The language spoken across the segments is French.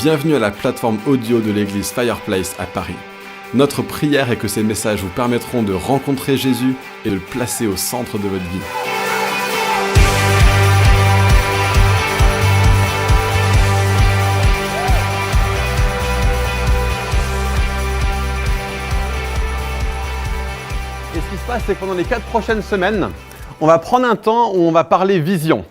Bienvenue à la plateforme audio de l'église Fireplace à Paris. Notre prière est que ces messages vous permettront de rencontrer Jésus et de le placer au centre de votre vie. Et ce qui se passe, c'est que pendant les 4 prochaines semaines, on va prendre un temps où on va parler vision.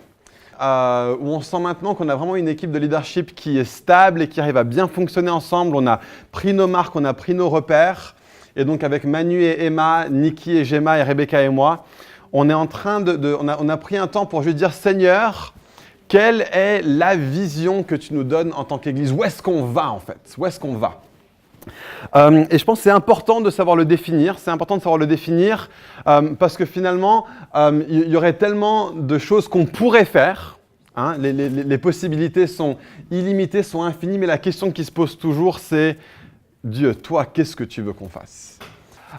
Où on sent maintenant qu'on a vraiment une équipe de leadership qui est stable et qui arrive à bien fonctionner ensemble. On a pris nos marques, on a pris nos repères. Et donc avec Manu et Emma, Nikki et Gemma et Rebecca et moi, on est en train on a pris un temps pour juste dire « Seigneur, quelle est la vision que tu nous donnes en tant qu'Église ? Où est-ce qu'on va en fait ? Où est-ce qu'on va ?» Et je pense que c'est important de savoir le définir. C'est important de savoir le définir parce que finalement, il y aurait tellement de choses qu'on pourrait faire. Hein, les possibilités sont illimitées, sont infinies, mais la question qui se pose toujours, c'est « Dieu, toi, qu'est-ce que tu veux qu'on fasse ?»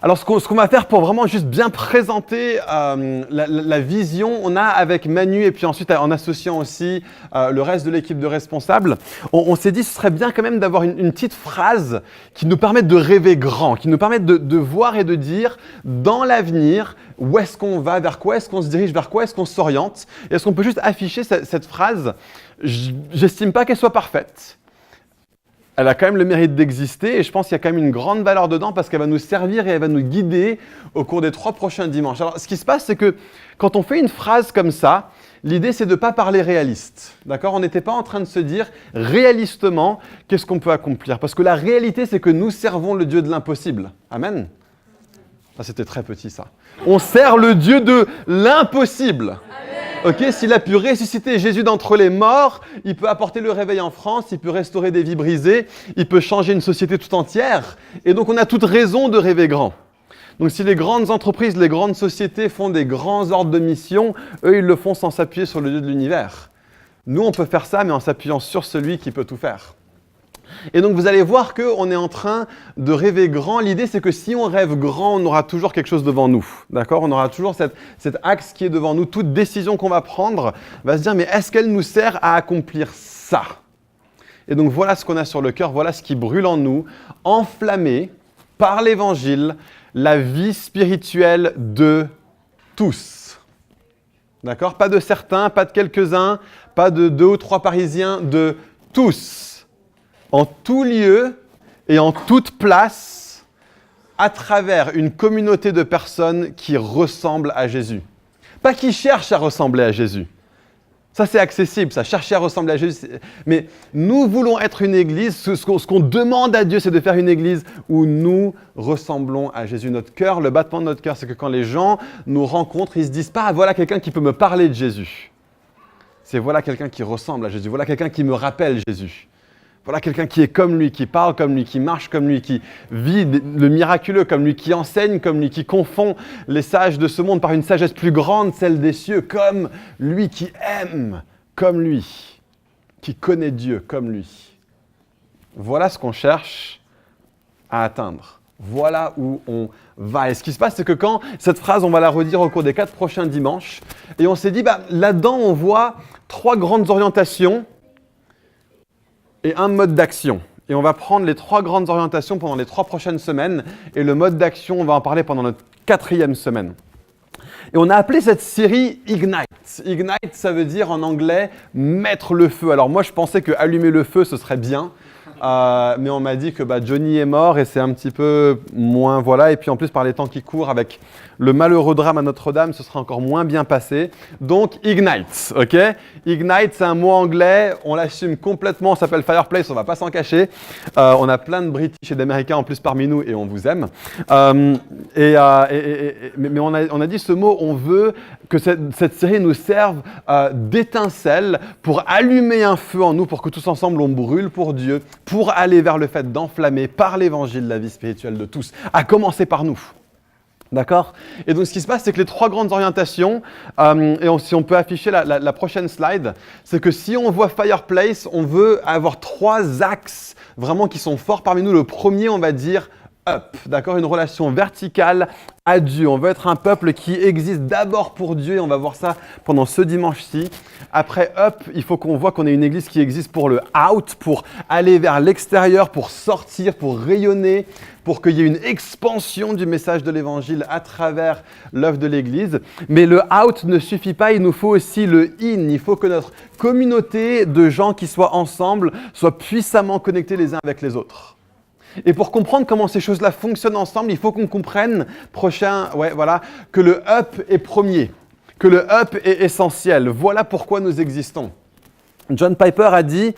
Alors, ce qu'on va faire pour vraiment juste bien présenter la vision, on a avec Manu et puis ensuite en associant aussi le reste de l'équipe de responsables, on s'est dit que ce serait bien quand même d'avoir une petite phrase qui nous permette de rêver grand, qui nous permette de voir et de dire dans l'avenir où est-ce qu'on va, vers quoi est-ce qu'on se dirige, vers quoi est-ce qu'on s'oriente. Et est-ce qu'on peut juste afficher cette phrase ? J'estime pas qu'elle soit parfaite. Elle a quand même le mérite d'exister et je pense qu'il y a quand même une grande valeur dedans parce qu'elle va nous servir et elle va nous guider au cours des 3 prochains dimanches. Alors, ce qui se passe, c'est que quand on fait une phrase comme ça, l'idée, c'est de ne pas parler réaliste. D'accord ? On n'était pas en train de se dire réalistement qu'est-ce qu'on peut accomplir. Parce que la réalité, c'est que nous servons le Dieu de l'impossible. Amen. Ça, c'était très petit, ça. On sert le Dieu de l'impossible. Ok, s'il a pu ressusciter Jésus d'entre les morts, il peut apporter le réveil en France, il peut restaurer des vies brisées, il peut changer une société tout entière. Et donc, on a toute raison de rêver grand. Donc, si les grandes entreprises, les grandes sociétés font des grands ordres de mission, eux, ils le font sans s'appuyer sur le Dieu de l'univers. Nous, on peut faire ça, mais en s'appuyant sur celui qui peut tout faire. Et donc, vous allez voir qu'on est en train de rêver grand. L'idée, c'est que si on rêve grand, on aura toujours quelque chose devant nous. D'accord ? On aura toujours cet axe qui est devant nous. Toute décision qu'on va prendre va se dire, mais est-ce qu'elle nous sert à accomplir ça ? Et donc, voilà ce qu'on a sur le cœur. Voilà ce qui brûle en nous, enflammé par l'Évangile, la vie spirituelle de tous. D'accord ? Pas de certains, pas de quelques-uns, pas de 2 ou 3 Parisiens, de tous. En tout lieu et en toute place, à travers une communauté de personnes qui ressemblent à Jésus. Pas qui cherchent à ressembler à Jésus. Ça, c'est accessible, ça, chercher à ressembler à Jésus. Mais nous voulons être une église, ce qu'on demande à Dieu, c'est de faire une église où nous ressemblons à Jésus. Notre cœur, le battement de notre cœur, c'est que quand les gens nous rencontrent, ils ne se disent pas « voilà quelqu'un qui peut me parler de Jésus ». C'est « voilà quelqu'un qui ressemble à Jésus », voilà quelqu'un qui me rappelle Jésus. Voilà quelqu'un qui est comme lui, qui parle comme lui, qui marche comme lui, qui vit le miraculeux comme lui, qui enseigne comme lui, qui confond les sages de ce monde par une sagesse plus grande, celle des cieux, comme lui, qui aime comme lui, qui connaît Dieu comme lui. Voilà ce qu'on cherche à atteindre. Voilà où on va. Et ce qui se passe, c'est que quand cette phrase, on va la redire au cours des 4 prochains dimanches, et on s'est dit, là-dedans, on voit 3 grandes orientations et un mode d'action. Et on va prendre les 3 grandes orientations pendant les 3 prochaines semaines. Et le mode d'action, on va en parler pendant notre 4e semaine. Et on a appelé cette série Ignite. Ignite, ça veut dire en anglais « mettre le feu ». Alors moi, je pensais que allumer le feu, ce serait bien. Mais on m'a dit que Johnny est mort et c'est un petit peu moins, voilà. Et puis en plus, par les temps qui courent, avec le malheureux drame à Notre-Dame, ce sera encore moins bien passé. Donc, Ignite, ok ? Ignite, c'est un mot anglais, on l'assume complètement, on s'appelle Fireplace, on ne va pas s'en cacher. On a plein de British et d'Américains en plus parmi nous et on vous aime. Mais on a dit ce mot, on veut que cette série nous serve d'étincelle pour allumer un feu en nous, pour que tous ensemble on brûle pour Dieu, pour aller vers le fait d'enflammer par l'Évangile la vie spirituelle de tous, à commencer par nous. D'accord ? Et donc, ce qui se passe, c'est que les 3 grandes orientations, si on peut afficher la prochaine slide, c'est que si on voit Fireplace, on veut avoir 3 axes vraiment qui sont forts parmi nous. Le premier, on va dire up, d'accord? Une relation verticale à Dieu. On veut être un peuple qui existe d'abord pour Dieu et on va voir ça pendant ce dimanche-ci. Après up, il faut qu'on voit qu'on est une église qui existe pour le out, pour aller vers l'extérieur, pour sortir, pour rayonner, pour qu'il y ait une expansion du message de l'évangile à travers l'œuvre de l'église. Mais le out ne suffit pas, il nous faut aussi le in. Il faut que notre communauté de gens qui soient ensemble soient puissamment connectés les uns avec les autres. Et pour comprendre comment ces choses-là fonctionnent ensemble, il faut qu'on comprenne que le up est premier, que le up est essentiel. Voilà pourquoi nous existons. John Piper a dit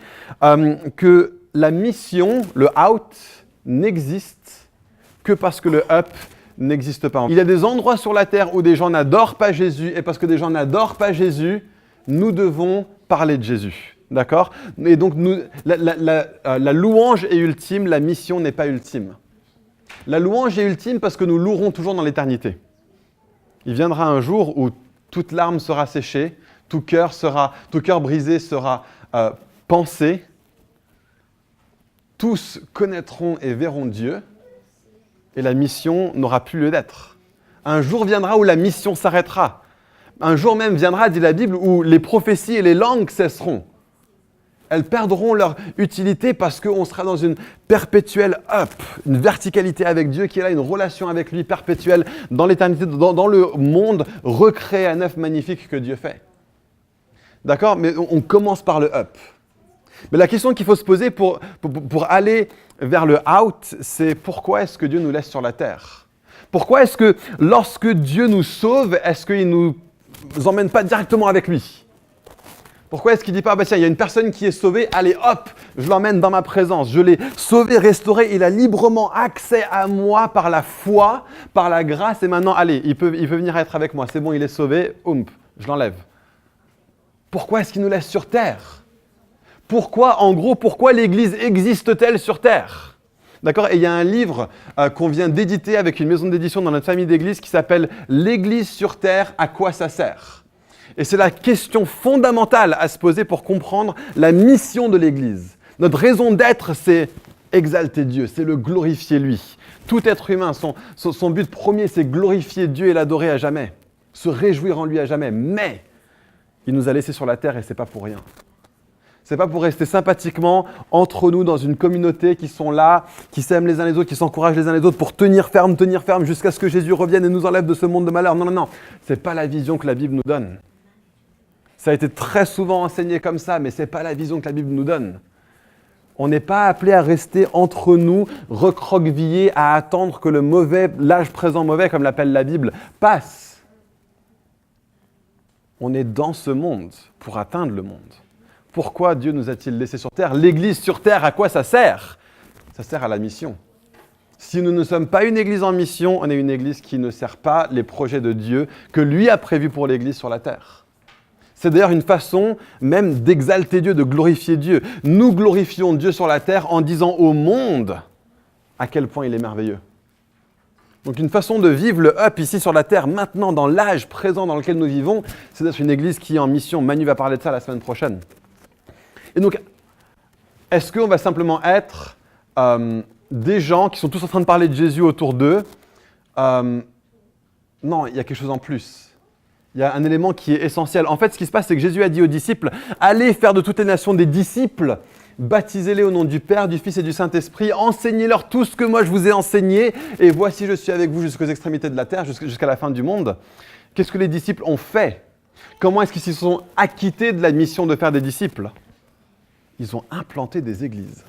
que la mission, le out, n'existe que parce que le up n'existe pas. Il y a des endroits sur la terre où des gens n'adorent pas Jésus, et parce que des gens n'adorent pas Jésus, nous devons parler de Jésus. D'accord? Et donc, la louange est ultime, la mission n'est pas ultime. La louange est ultime parce que nous louerons toujours dans l'éternité. Il viendra un jour où toute larme sera séchée, tout cœur brisé sera pansé. Tous connaîtront et verront Dieu, et la mission n'aura plus lieu d'être. Un jour viendra où la mission s'arrêtera. Un jour même viendra, dit la Bible, où les prophéties et les langues cesseront. Elles perdront leur utilité parce qu'on sera dans une perpétuelle up, une verticalité avec Dieu qui est là, une relation avec lui perpétuelle dans l'éternité, dans le monde recréé à neuf magnifique que Dieu fait. D'accord? Mais on commence par le up. Mais la question qu'il faut se poser pour aller vers le out, c'est pourquoi est-ce que Dieu nous laisse sur la terre? Pourquoi est-ce que lorsque Dieu nous sauve, est-ce qu'il ne nous emmène pas directement avec lui? Pourquoi est-ce qu'il ne dit pas, tiens, il y a une personne qui est sauvée, allez hop, je l'emmène dans ma présence, je l'ai sauvé, restauré, il a librement accès à moi par la foi, par la grâce, et maintenant, allez, il peut venir être avec moi, c'est bon, il est sauvé, je l'enlève. Pourquoi est-ce qu'il nous laisse sur terre? Pourquoi l'Église existe-t-elle sur terre? D'accord? Et il y a un livre qu'on vient d'éditer avec une maison d'édition dans notre famille d'église qui s'appelle « L'Église sur terre, à quoi ça sert ?» Et c'est la question fondamentale à se poser pour comprendre la mission de l'Église. Notre raison d'être, c'est exalter Dieu, c'est le glorifier lui. Tout être humain, son but premier, c'est glorifier Dieu et l'adorer à jamais, se réjouir en lui à jamais. Mais il nous a laissés sur la terre et ce n'est pas pour rien. C'est pas pour rester sympathiquement entre nous dans une communauté qui sont là, qui s'aiment les uns les autres, qui s'encouragent les uns les autres pour tenir ferme jusqu'à ce que Jésus revienne et nous enlève de ce monde de malheur. Non. C'est pas la vision que la Bible nous donne. Ça a été très souvent enseigné comme ça, mais c'est pas la vision que la Bible nous donne. On n'est pas appelé à rester entre nous, recroquevillés, à attendre que l'âge présent mauvais, comme l'appelle la Bible, passe. On est dans ce monde pour atteindre le monde. Pourquoi Dieu nous a-t-il laissés sur terre? L'Église sur terre, à quoi ça sert? Ça sert à la mission. Si nous ne sommes pas une Église en mission, on est une Église qui ne sert pas les projets de Dieu que lui a prévus pour l'Église sur la terre. C'est d'ailleurs une façon même d'exalter Dieu, de glorifier Dieu. Nous glorifions Dieu sur la terre en disant au monde à quel point il est merveilleux. Donc une façon de vivre le up ici sur la terre, maintenant dans l'âge présent dans lequel nous vivons, c'est d'être une Église qui est en mission. Manu va parler de ça la semaine prochaine. Et donc, est-ce qu'on va simplement être des gens qui sont tous en train de parler de Jésus autour d'eux? Non, il y a quelque chose en plus. Il y a un élément qui est essentiel. En fait, ce qui se passe, c'est que Jésus a dit aux disciples « Allez faire de toutes les nations des disciples, baptisez-les au nom du Père, du Fils et du Saint-Esprit, enseignez-leur tout ce que moi je vous ai enseigné, et voici je suis avec vous jusqu'aux extrémités de la terre, jusqu'à la fin du monde. » Qu'est-ce que les disciples ont fait? Comment est-ce qu'ils se sont acquittés de la mission de faire des disciples? Ils ont implanté des églises.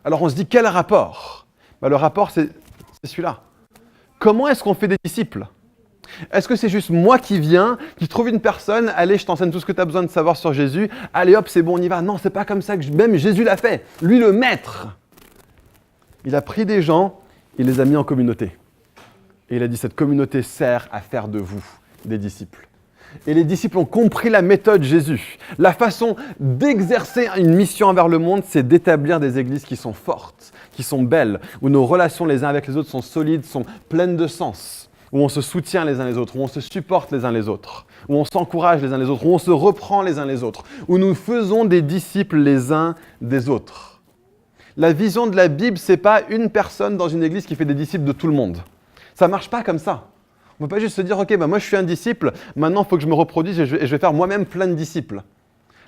Alors on se dit, quel rapport? Le rapport, c'est celui-là. Comment est-ce qu'on fait des disciples? Est-ce que c'est juste moi qui viens, qui trouve une personne, allez, je t'enseigne tout ce que tu as besoin de savoir sur Jésus, allez hop, c'est bon, on y va. Non, c'est pas comme ça que même Jésus l'a fait. Lui, le maître. Il a pris des gens, il les a mis en communauté. Et il a dit, cette communauté sert à faire de vous des disciples. Et les disciples ont compris la méthode Jésus. La façon d'exercer une mission envers le monde, c'est d'établir des églises qui sont fortes, qui sont belles, où nos relations les uns avec les autres sont solides, sont pleines de sens, où on se soutient les uns les autres, où on se supporte les uns les autres, où on s'encourage les uns les autres, où on se reprend les uns les autres, où nous faisons des disciples les uns des autres. La vision de la Bible, ce n'est pas une personne dans une église qui fait des disciples de tout le monde. Ça ne marche pas comme ça. On ne peut pas juste se dire, ok, moi je suis un disciple, maintenant il faut que je me reproduise et je vais faire moi-même plein de disciples.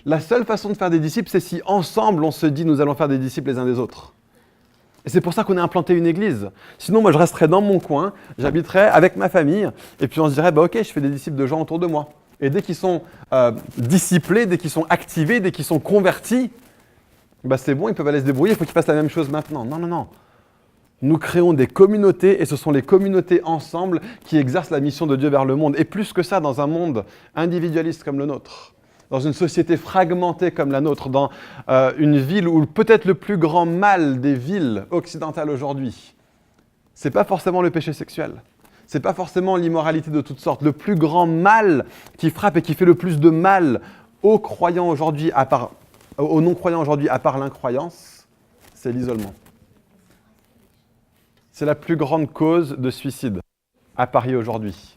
La seule façon de faire des disciples, c'est si ensemble on se dit, nous allons faire des disciples les uns des autres. Et c'est pour ça qu'on a implanté une église. Sinon, moi je resterais dans mon coin, j'habiterais avec ma famille, et puis on se dirait, ok, je fais des disciples de gens autour de moi. Et dès qu'ils sont disciplés, dès qu'ils sont activés, dès qu'ils sont convertis, c'est bon, ils peuvent aller se débrouiller, il faut qu'ils fassent la même chose maintenant. Non, non, non. Nous créons des communautés et ce sont les communautés ensemble qui exercent la mission de Dieu vers le monde. Et plus que ça, dans un monde individualiste comme le nôtre, dans une société fragmentée comme la nôtre, dans une ville où peut-être le plus grand mal des villes occidentales aujourd'hui, ce n'est pas forcément le péché sexuel, ce n'est pas forcément l'immoralité de toutes sortes. Le plus grand mal qui frappe et qui fait le plus de mal aux croyants aujourd'hui, aux non-croyants aujourd'hui, à part l'incroyance, c'est l'isolement. C'est la plus grande cause de suicide à Paris aujourd'hui.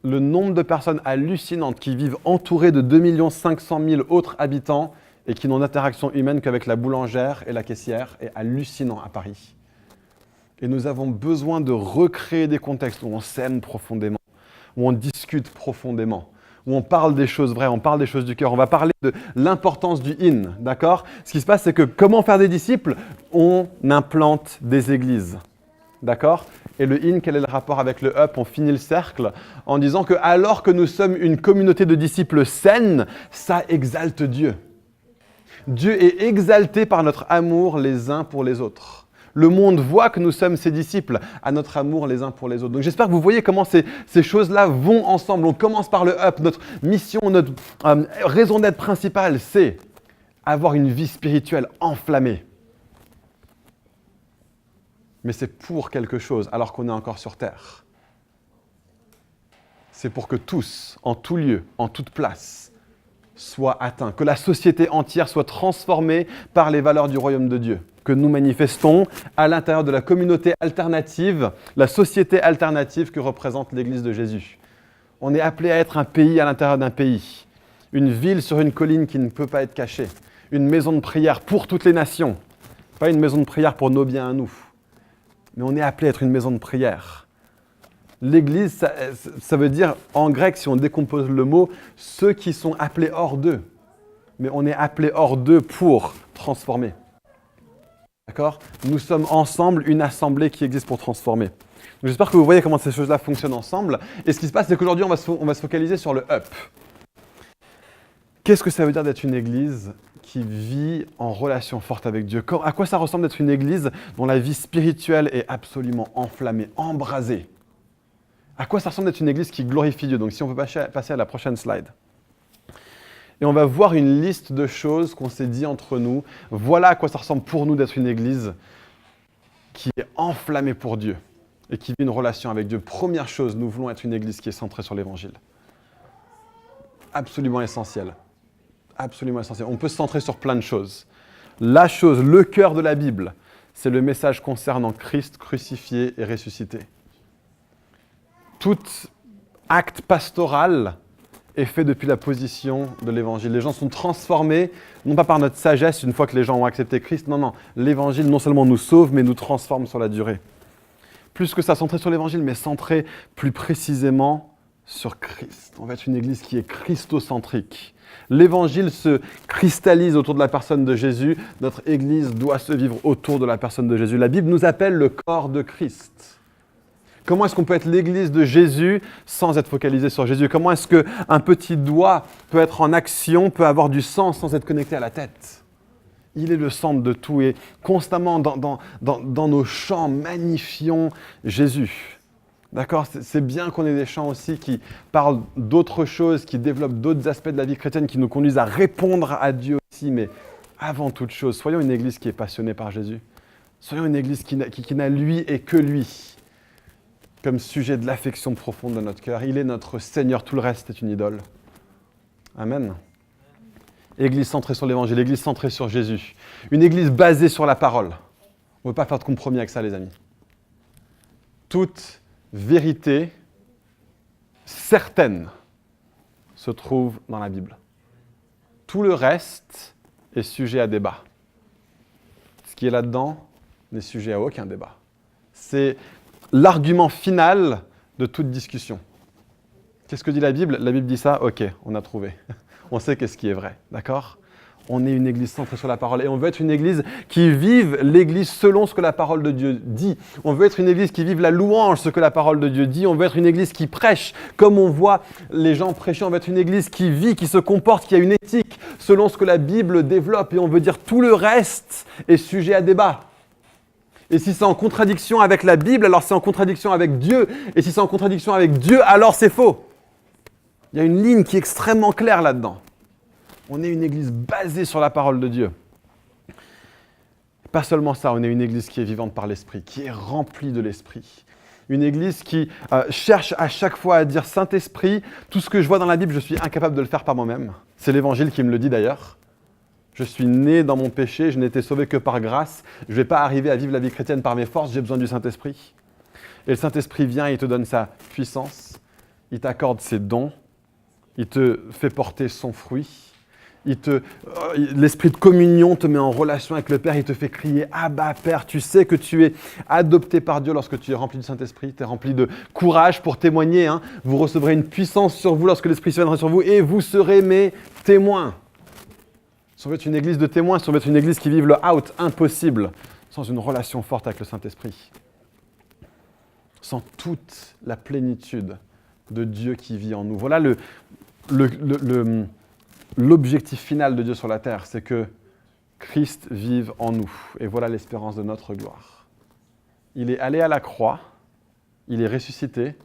Le nombre de personnes hallucinantes qui vivent entourées de 2 500 000 autres habitants et qui n'ont d'interaction humaine qu'avec la boulangère et la caissière est hallucinant à Paris. Et nous avons besoin de recréer des contextes où on s'aime profondément, où on discute profondément, où on parle des choses vraies, on parle des choses du cœur. On va parler de l'importance du in, d'accord ? Ce qui se passe, c'est que comment faire des disciples ? On implante des églises, d'accord ? Et le in, quel est le rapport avec le up ? On finit le cercle en disant que alors que nous sommes une communauté de disciples saine, ça exalte Dieu. Dieu est exalté par notre amour les uns pour les autres. Le monde voit que nous sommes ses disciples à notre amour les uns pour les autres. Donc j'espère que vous voyez comment ces choses-là vont ensemble. On commence par le up. Notre mission, notre raison d'être principale, c'est avoir une vie spirituelle enflammée. Mais c'est pour quelque chose alors qu'on est encore sur terre. C'est pour que tous, en tout lieu, en toute place, soient atteints. Que la société entière soit transformée par les valeurs du royaume de Dieu. Que nous manifestons à l'intérieur de la communauté alternative, la société alternative que représente l'Église de Jésus. On est appelé à être un pays à l'intérieur d'un pays, une ville sur une colline qui ne peut pas être cachée, une maison de prière pour toutes les nations, pas une maison de prière pour nos biens à nous, mais on est appelé à être une maison de prière. L'Église, ça veut dire, en grec, si on décompose le mot, ceux qui sont appelés hors d'eux. Mais on est appelé hors d'eux pour transformer. D'accord ? Nous sommes ensemble une assemblée qui existe pour transformer. Donc, j'espère que vous voyez comment ces choses-là fonctionnent ensemble. Et ce qui se passe, c'est qu'aujourd'hui, on va se focaliser sur le up. Qu'est-ce que ça veut dire d'être une église qui vit en relation forte avec Dieu ? À quoi ça ressemble d'être une église dont la vie spirituelle est absolument enflammée, embrasée ? À quoi ça ressemble d'être une église qui glorifie Dieu ? Donc, si on peut passer à la prochaine slide. Et on va voir une liste de choses qu'on s'est dit entre nous. Voilà à quoi ça ressemble pour nous d'être une église qui est enflammée pour Dieu et qui vit une relation avec Dieu. Première chose, nous voulons être une église qui est centrée sur l'évangile. Absolument essentiel. Absolument essentiel. On peut se centrer sur plein de choses. La chose, le cœur de la Bible, c'est le message concernant Christ crucifié et ressuscité. Tout acte pastoral est fait depuis la position de l'Évangile. Les gens sont transformés, non pas par notre sagesse, une fois que les gens ont accepté Christ. Non, non. L'Évangile non seulement nous sauve, mais nous transforme sur la durée. Plus que ça, centré sur l'Évangile, mais centré plus précisément sur Christ. On va être une église qui est christocentrique. L'Évangile se cristallise autour de la personne de Jésus. Notre église doit se vivre autour de la personne de Jésus. La Bible nous appelle le corps de Christ. Comment est-ce qu'on peut être l'église de Jésus sans être focalisé sur Jésus ? Comment est-ce qu'un petit doigt peut être en action, peut avoir du sens sans être connecté à la tête ? Il est le centre de tout et constamment dans nos chants, magnifions Jésus. D'accord ? C'est bien qu'on ait des chants aussi qui parlent d'autres choses, qui développent d'autres aspects de la vie chrétienne, qui nous conduisent à répondre à Dieu aussi. Mais avant toute chose, soyons une église qui est passionnée par Jésus. Soyons une église qui n'a lui et que lui comme sujet de l'affection profonde de notre cœur. Il est notre Seigneur, tout le reste est une idole. Amen. Église centrée sur l'Évangile, église centrée sur Jésus. Une église basée sur la parole. On ne peut pas faire de compromis avec ça, les amis. Toute vérité certaine se trouve dans la Bible. Tout le reste est sujet à débat. ce qui est là-dedans n'est sujet à aucun débat. C'est l'argument final de toute discussion. Qu'est-ce que dit la Bible? La Bible dit ça, ok, on a trouvé. On sait qu'est-ce qui est vrai, d'accord? On est une église centrée sur la parole et on veut être une église qui vive l'église selon ce que la parole de Dieu dit. On veut être une église qui vive la louange, ce que la parole de Dieu dit. On veut être une église qui prêche comme on voit les gens prêcher. On veut être une église qui vit, qui se comporte, qui a une éthique selon ce que la Bible développe. Et on veut dire tout le reste est sujet à débat. Et si c'est en contradiction avec la Bible, alors c'est en contradiction avec Dieu. Et si c'est en contradiction avec Dieu, alors c'est faux. Il y a une ligne qui est extrêmement claire là-dedans. On est une église basée sur la parole de Dieu. Pas seulement ça, on est une église qui est vivante par l'Esprit, qui est remplie de l'Esprit. Une église qui cherche à chaque fois à dire « Saint-Esprit, tout ce que je vois dans la Bible, je suis incapable de le faire par moi-même. » C'est l'Évangile qui me le dit d'ailleurs. Je suis né dans mon péché, je n'ai été sauvé que par grâce. Je ne vais pas arriver à vivre la vie chrétienne par mes forces, j'ai besoin du Saint-Esprit. Et le Saint-Esprit vient, il te donne sa puissance, il t'accorde ses dons, il te fait porter son fruit. L'esprit de communion te met en relation avec le Père, il te fait crier « Abba, Père ». Tu sais que tu es adopté par Dieu lorsque tu es rempli du Saint-Esprit, tu es rempli de courage pour témoigner. Vous recevrez une puissance sur vous lorsque l'Esprit viendra sur vous et vous serez mes témoins. Si on veut être une église de témoins, si on veut être une église qui vive le out, impossible, sans une relation forte avec le Saint-Esprit. Sans toute la plénitude de Dieu qui vit en nous. Voilà l'objectif final de Dieu sur la terre, c'est que Christ vive en nous. Et voilà l'espérance de notre gloire. Il est allé à la croix, il est ressuscité,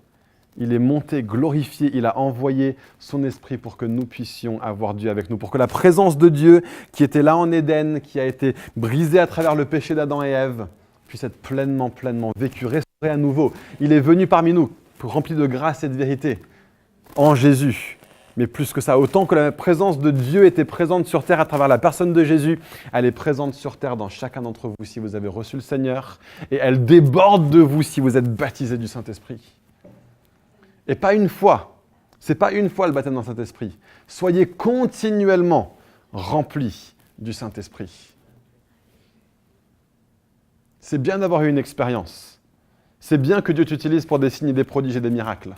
il est monté, glorifié, il a envoyé son esprit pour que nous puissions avoir Dieu avec nous, pour que la présence de Dieu qui était là en Éden, qui a été brisée à travers le péché d'Adam et Ève, puisse être pleinement vécue, restaurée à nouveau. Il est venu parmi nous, rempli de grâce et de vérité, en Jésus. Mais plus que ça, autant que la présence de Dieu était présente sur terre à travers la personne de Jésus, elle est présente sur terre dans chacun d'entre vous si vous avez reçu le Seigneur, et elle déborde de vous si vous êtes baptisé du Saint-Esprit. Et pas une fois, c'est pas une fois le baptême dans le Saint-Esprit. Soyez continuellement remplis du Saint-Esprit. C'est bien d'avoir eu une expérience. C'est bien que Dieu t'utilise pour des signes, des prodiges et des miracles.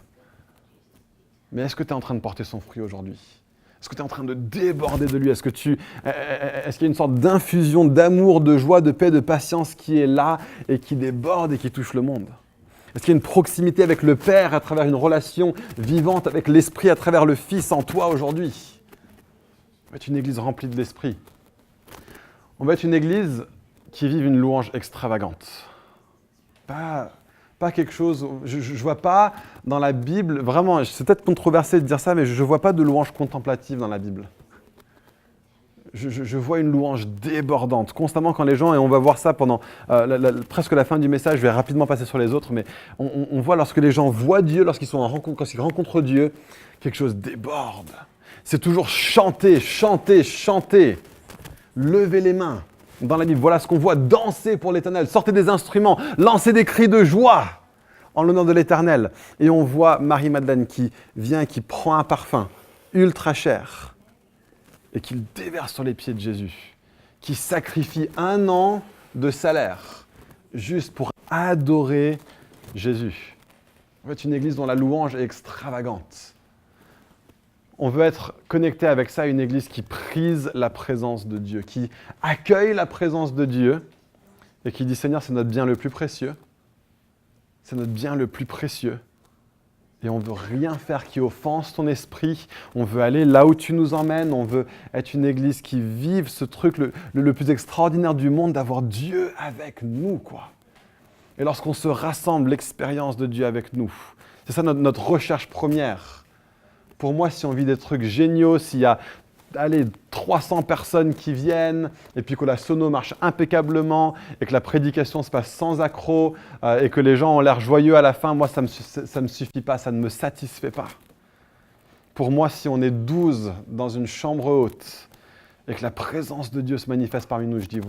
Mais est-ce que tu es en train de porter son fruit aujourd'hui? Est-ce que tu es en train de déborder de lui? Est-ce qu'il y a une sorte d'infusion d'amour, de joie, de paix, de patience qui est là et qui déborde et qui touche le monde? Est-ce qu'il y a une proximité avec le Père à travers une relation vivante avec l'Esprit à travers le Fils en toi aujourd'hui? On va être une église remplie de l'Esprit. On va être une église qui vive une louange extravagante. Pas quelque chose, je ne vois pas dans la Bible, vraiment, c'est peut-être controversé de dire ça, mais je ne vois pas de louange contemplative dans la Bible. Je vois une louange débordante, constamment quand les gens, et on va voir ça pendant presque la fin du message, je vais rapidement passer sur les autres, mais on voit lorsque les gens voient Dieu, lorsqu'ils rencontrent Dieu, quelque chose déborde. C'est toujours chanter, chanter, chanter, lever les mains. Dans la Bible, voilà ce qu'on voit, danser pour l'Éternel, sortez des instruments, lancez des cris de joie en l'honneur de l'Éternel. Et on voit Marie-Madeleine qui vient, qui prend un parfum ultra cher et qui le déverse sur les pieds de Jésus, qui sacrifie 1 an de salaire juste pour adorer Jésus. On veut être une église dont la louange est extravagante. On veut être connecté avec ça à une église qui prise la présence de Dieu, qui accueille la présence de Dieu et qui dit « Seigneur, c'est notre bien le plus précieux. C'est notre bien le plus précieux. Et on ne veut rien faire qui offense ton esprit. On veut aller là où tu nous emmènes. On veut être une église qui vive ce truc le plus extraordinaire du monde, d'avoir Dieu avec nous, quoi. Et lorsqu'on se rassemble, l'expérience de Dieu avec nous. C'est ça notre recherche première. Pour moi, si on vit des trucs géniaux, s'il y a 300 personnes qui viennent, et puis que la sono marche impeccablement, et que la prédication se passe sans accroc, et que les gens ont l'air joyeux à la fin, moi, ça ne me suffit pas, ça ne me satisfait pas. Pour moi, si on est 12 dans une chambre haute, et que la présence de Dieu se manifeste parmi nous, je dis,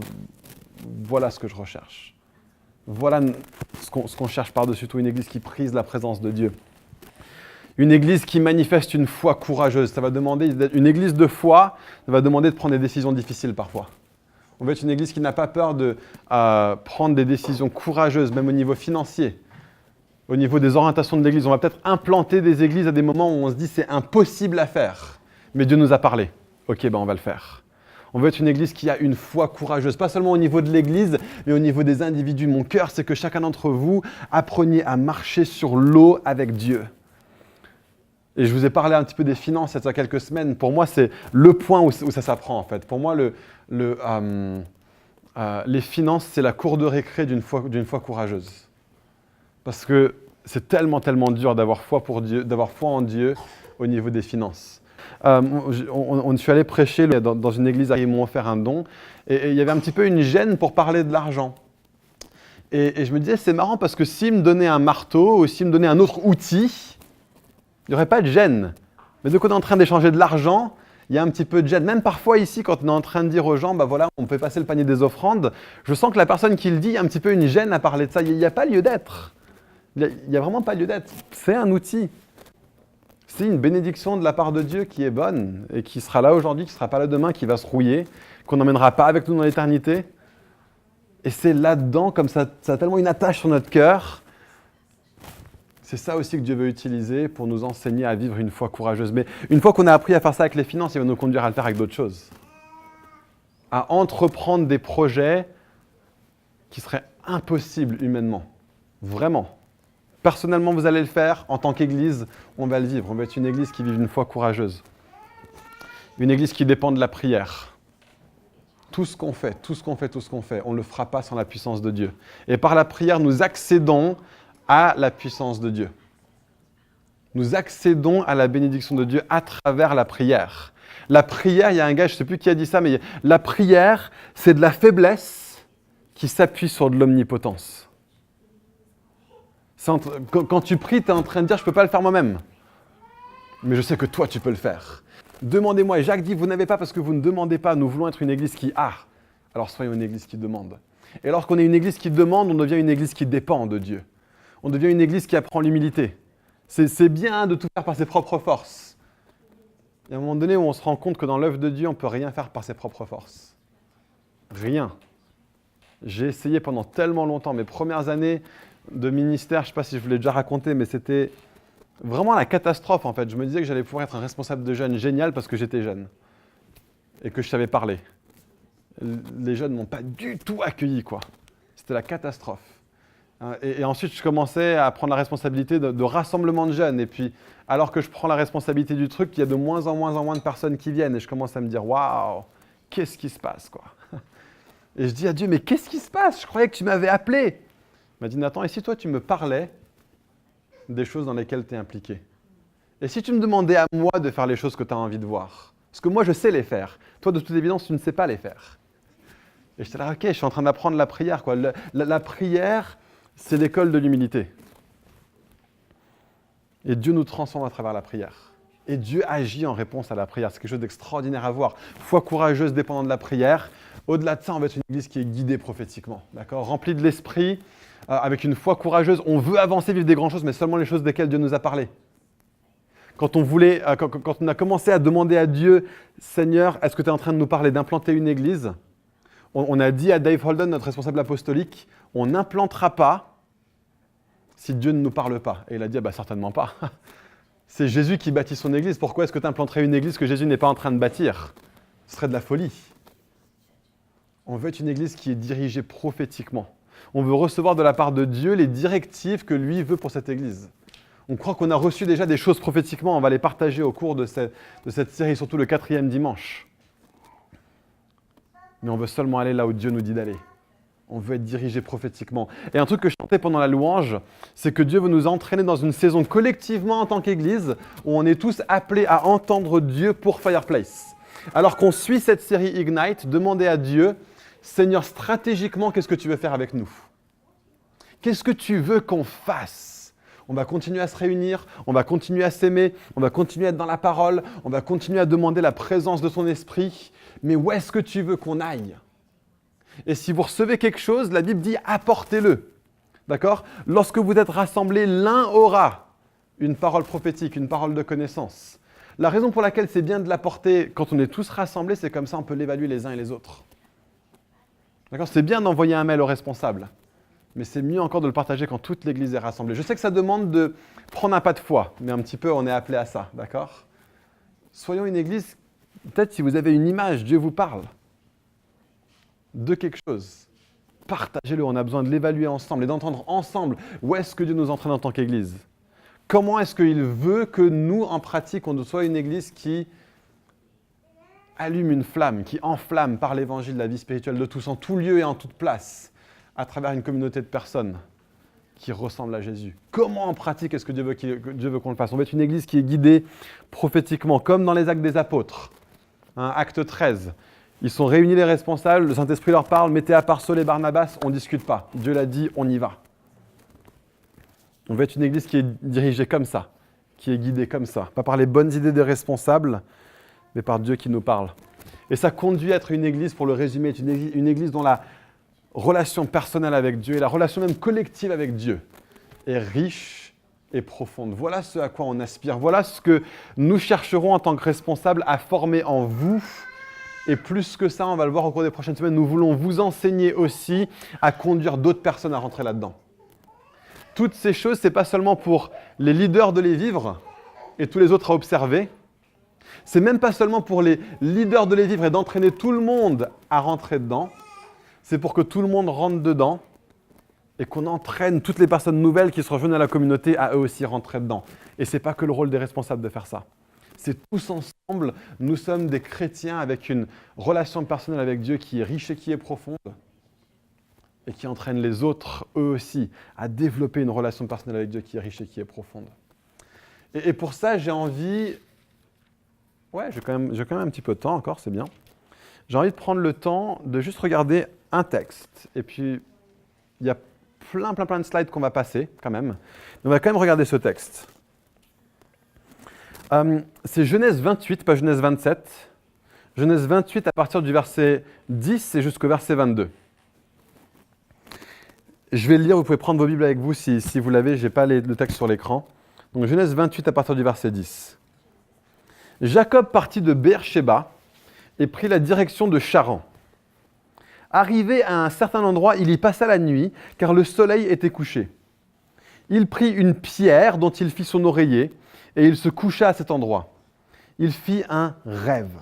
voilà ce que je recherche. Voilà ce qu'on cherche par-dessus tout, une église qui prise la présence de Dieu. Une église qui manifeste une foi courageuse. Ça va demander, une église de foi, ça va demander de prendre des décisions difficiles parfois. On veut être une église qui n'a pas peur de prendre des décisions courageuses, même au niveau financier. Au niveau des orientations de l'église, on va peut-être implanter des églises à des moments où on se dit c'est impossible à faire. Mais Dieu nous a parlé. Ok, on va le faire. On veut être une église qui a une foi courageuse, pas seulement au niveau de l'église, mais au niveau des individus. Mon cœur, c'est que chacun d'entre vous appreniez à marcher sur l'eau avec Dieu. Et je vous ai parlé un petit peu des finances il y a quelques semaines. Pour moi, c'est le point où ça s'apprend en fait. Pour moi, les finances, c'est la cour de récré d'une foi courageuse. Parce que c'est tellement dur d'avoir foi en Dieu au niveau des finances. Je suis allé prêcher dans une église où ils m'ont offert un don. Et il y avait un petit peu une gêne pour parler de l'argent. Et je me disais, c'est marrant parce que s'ils me donnaient un marteau ou s'ils me donnaient un autre outil, il n'y aurait pas de gêne. Mais dès qu'on est en train d'échanger de l'argent, il y a un petit peu de gêne. Même parfois ici, quand on est en train de dire aux gens, voilà, on peut passer le panier des offrandes, je sens que la personne qui le dit, il y a un petit peu une gêne à parler de ça. Il n'y a pas lieu d'être. Il n'y a vraiment pas lieu d'être. C'est un outil. C'est une bénédiction de la part de Dieu qui est bonne et qui sera là aujourd'hui, qui ne sera pas là demain, qui va se rouiller, qu'on n'emmènera pas avec nous dans l'éternité. Et c'est là-dedans, comme ça a tellement une attache sur notre cœur. C'est ça aussi que Dieu veut utiliser pour nous enseigner à vivre une foi courageuse. Mais une fois qu'on a appris à faire ça avec les finances, il va nous conduire à le faire avec d'autres choses. À entreprendre des projets qui seraient impossibles humainement. Vraiment. Personnellement, vous allez le faire. En tant qu'église, on va le vivre. On va être une église qui vive une foi courageuse. Une église qui dépend de la prière. Tout ce qu'on fait, on ne le fera pas sans la puissance de Dieu. Et par la prière, nous accédons à la puissance de Dieu. Nous accédons à la bénédiction de Dieu à travers la prière. La prière, il y a un gars, je ne sais plus qui a dit ça, mais la prière, c'est de la faiblesse qui s'appuie sur de l'omnipotence. Quand tu pries, tu es en train de dire « je ne peux pas le faire moi-même ». Mais je sais que toi, tu peux le faire. Demandez-moi. Et Jacques dit « vous n'avez pas parce que vous ne demandez pas. Nous voulons être une église qui a. » Alors soyons une église qui demande. Et lorsqu'on est une église qui demande, on devient une église qui dépend de Dieu. On devient une église qui apprend l'humilité. C'est bien de tout faire par ses propres forces. Il y a un moment donné où on se rend compte que dans l'œuvre de Dieu, on ne peut rien faire par ses propres forces. Rien. J'ai essayé pendant tellement longtemps, mes premières années de ministère, je ne sais pas si je vous l'ai déjà raconté, mais c'était vraiment la catastrophe en fait. Je me disais que j'allais pouvoir être un responsable de jeunes génial parce que j'étais jeune et que je savais parler. Les jeunes ne m'ont pas du tout accueilli, quoi. C'était la catastrophe. Et ensuite, je commençais à prendre la responsabilité de rassemblement de jeunes. Et puis, alors que je prends la responsabilité du truc, il y a de moins en moins de personnes qui viennent. Et je commence à me dire, waouh, qu'est-ce qui se passe, quoi. Et je dis à Dieu, mais qu'est-ce qui se passe? Je croyais que tu m'avais appelé. Il m'a dit, Nathan, et si toi, tu me parlais des choses dans lesquelles tu es impliqué? Et si tu me demandais à moi de faire les choses que tu as envie de voir? Parce que moi, je sais les faire. Toi, de toute évidence, tu ne sais pas les faire. Et j'étais là, ok, je suis en train d'apprendre la prière, quoi. La prière, c'est l'école de l'humilité. Et Dieu nous transforme à travers la prière. Et Dieu agit en réponse à la prière. C'est quelque chose d'extraordinaire à voir. Foi courageuse dépendant de la prière. Au-delà de ça, on va être une église qui est guidée prophétiquement. D'accord ? Remplie de l'esprit, avec une foi courageuse. On veut avancer, vivre des grandes choses, mais seulement les choses desquelles Dieu nous a parlé. Quand on a commencé à demander à Dieu, Seigneur, est-ce que tu es en train de nous parler d'implanter une église ? On a dit à Dave Holden, notre responsable apostolique, on n'implantera pas si Dieu ne nous parle pas. Et il a dit, certainement pas. C'est Jésus qui bâtit son église. Pourquoi est-ce que tu implanterais une église que Jésus n'est pas en train de bâtir? Ce serait de la folie. On veut être une église qui est dirigée prophétiquement. On veut recevoir de la part de Dieu les directives que lui veut pour cette église. On croit qu'on a reçu déjà des choses prophétiquement. On va les partager au cours de cette série, surtout le 4e dimanche. Mais on veut seulement aller là où Dieu nous dit d'aller. On veut être dirigé prophétiquement. Et un truc que je chantais pendant la louange, c'est que Dieu veut nous entraîner dans une saison collectivement en tant qu'Église, où on est tous appelés à entendre Dieu pour Fireplace. Alors qu'on suit cette série Ignite, demandez à Dieu, Seigneur, stratégiquement, qu'est-ce que tu veux faire avec nous? Qu'est-ce que tu veux qu'on fasse? On va continuer à se réunir, on va continuer à s'aimer, on va continuer à être dans la parole, on va continuer à demander la présence de ton esprit. Mais où est-ce que tu veux qu'on aille? Et si vous recevez quelque chose, la Bible dit apportez-le. D'accord? Lorsque vous êtes rassemblés, l'un aura une parole prophétique, une parole de connaissance. La raison pour laquelle c'est bien de l'apporter quand on est tous rassemblés, c'est comme ça on peut l'évaluer les uns et les autres. D'accord ? C'est bien d'envoyer un mail aux responsables, mais c'est mieux encore de le partager quand toute l'Église est rassemblée. Je sais que ça demande de prendre un pas de foi, mais un petit peu, on est appelé à ça, d'accord ? Soyons une Église, peut-être si vous avez une image, Dieu vous parle de quelque chose. Partagez-le, on a besoin de l'évaluer ensemble et d'entendre ensemble où est-ce que Dieu nous entraîne en tant qu'Église. Comment est-ce qu'il veut que nous, en pratique, on soit une Église qui allume une flamme, qui enflamme par l'Évangile la vie spirituelle de tous, en tout lieu et en toute place, à travers une communauté de personnes qui ressemblent à Jésus. Comment en pratique est-ce que Dieu veut qu'on le fasse ? On veut être une Église qui est guidée prophétiquement, comme dans les Actes des Apôtres. Acte 13. Ils sont réunis les responsables, le Saint-Esprit leur parle, mettez à part Saul et Barnabas, on ne discute pas. Dieu l'a dit, on y va. On veut être une Église qui est dirigée comme ça, qui est guidée comme ça. Pas par les bonnes idées des responsables, mais par Dieu qui nous parle. Et ça conduit à être une Église, pour le résumer, est une Église dont la relation personnelle avec Dieu et la relation même collective avec Dieu est riche et profonde. Voilà ce à quoi on aspire. Voilà ce que nous chercherons en tant que responsables à former en vous. Et plus que ça, on va le voir au cours des prochaines semaines, nous voulons vous enseigner aussi à conduire d'autres personnes à rentrer là-dedans. Toutes ces choses, ce n'est pas seulement pour les leaders de les vivre et tous les autres à observer. C'est même pas seulement pour les leaders de les vivre et d'entraîner tout le monde à rentrer dedans. C'est pour que tout le monde rentre dedans et qu'on entraîne toutes les personnes nouvelles qui se rejoignent à la communauté à eux aussi rentrer dedans. Et ce n'est pas que le rôle des responsables de faire ça. C'est tous ensemble, nous sommes des chrétiens avec une relation personnelle avec Dieu qui est riche et qui est profonde et qui entraîne les autres, eux aussi, à développer une relation personnelle avec Dieu qui est riche et qui est profonde. Et pour ça, j'ai envie... Ouais, j'ai quand même un petit peu de temps encore, c'est bien. J'ai envie de prendre le temps de juste regarder un texte. Et puis, il y a plein de slides qu'on va passer quand même. Mais on va quand même regarder ce texte. C'est Genèse 28, pas Genèse 27. Genèse 28 à partir du verset 10 et jusqu'au verset 22. Je vais le lire, vous pouvez prendre vos Bibles avec vous si vous l'avez, je n'ai pas le texte sur l'écran. Donc Genèse 28 à partir du verset 10. Jacob partit de Beer-Shéba et prit la direction de Charan. Arrivé à un certain endroit, il y passa la nuit, car le soleil était couché. Il prit une pierre dont il fit son oreiller, et il se coucha à cet endroit. Il fit un rêve.